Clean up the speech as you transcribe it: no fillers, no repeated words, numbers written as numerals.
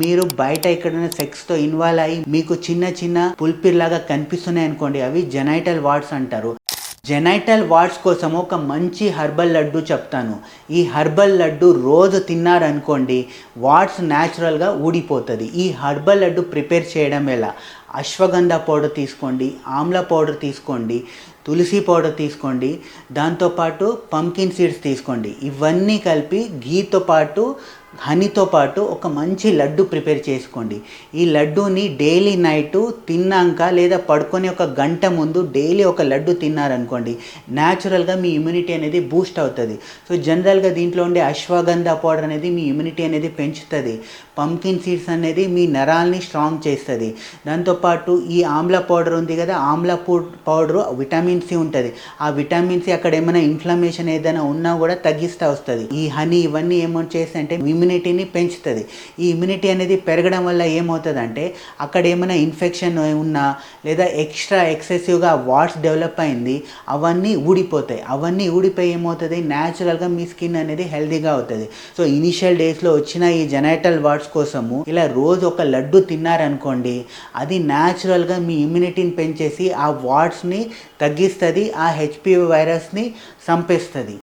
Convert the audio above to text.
మీరు బయట ఎక్కడైనా సెక్స్తో ఇన్వాల్వ్ అయ్యి మీకు చిన్న చిన్న పుల్పిర్లాగా కనిపిస్తున్నాయి అనుకోండి, అవి జెనైటల్ వార్డ్స్ అంటారు. జెనైటల్ వార్డ్స్ కోసం ఒక మంచి హర్బల్ లడ్డు చెప్తాను. ఈ హర్బల్ లడ్డు రోజు తిన్నారనుకోండి, వార్డ్స్ న్యాచురల్గా ఊడిపోతుంది. ఈ హర్బల్ లడ్డు ప్రిపేర్ చేయడం ఎలా? అశ్వగంధ పౌడర్ తీసుకోండి, ఆమ్ల పౌడర్ తీసుకోండి, తులసి పౌడర్ తీసుకోండి, దాంతోపాటు పంకిన్ సీడ్స్ తీసుకోండి. ఇవన్నీ కలిపి ఘీతో పాటు హనీతో పాటు ఒక మంచి లడ్డు ప్రిపేర్ చేసుకోండి. ఈ లడ్డూని డైలీ నైటు తిన్నాక లేదా పడుకొని ఒక గంట ముందు డైలీ ఒక లడ్డు తిన్నారనుకోండి, న్యాచురల్గా మీ ఇమ్యూనిటీ అనేది బూస్ట్ అవుతుంది. సో జనరల్గా దీంట్లో ఉండే అశ్వగంధ పౌడర్ అనేది మీ ఇమ్యూనిటీ అనేది పెంచుతుంది. పంకిన్ సీడ్స్ అనేది మీ నరాల్ని స్ట్రాంగ్ చేస్తుంది. దాంతోపాటు ఈ ఆమ్ల పౌడర్ ఉంది కదా, ఆమ్ల పౌడరు విటమిన్ సి ఉంటుంది. ఆ విటమిన్ సి అక్కడ ఏమైనా ఇన్ఫ్లమేషన్ ఏదైనా ఉన్నా కూడా తగ్గిస్తూ వస్తుంది. ఈ హనీ ఇవన్నీ ఏమో చేస్తే ఇమ్యూనిటీని పెంచుతుంది. ఈ ఇమ్యూనిటీ అనేది పెరగడం వల్ల ఏమవుతుందంటే అక్కడ ఏమైనా ఇన్ఫెక్షన్ ఉన్నా లేదా ఎక్సెసివ్గా వాట్స్ డెవలప్ అయింది, అవన్నీ ఊడిపోతాయి. అవన్నీ ఊడిపోయి ఏమవుతుంది, న్యాచురల్గా మీ స్కిన్ అనేది హెల్తీగా అవుతుంది. సో ఇనిషియల్ డేస్లో వచ్చిన ఈ జెనైటల్ వాట్స్ కోసము ఇలా రోజు ఒక లడ్డు తిన్నారనుకోండి, అది న్యాచురల్గా మీ ఇమ్యూనిటీని పెంచేసి ఆ వాట్స్ని తగ్గిస్తుంది, ఆ హెచ్పివి వైరస్ని చంపేస్తుంది.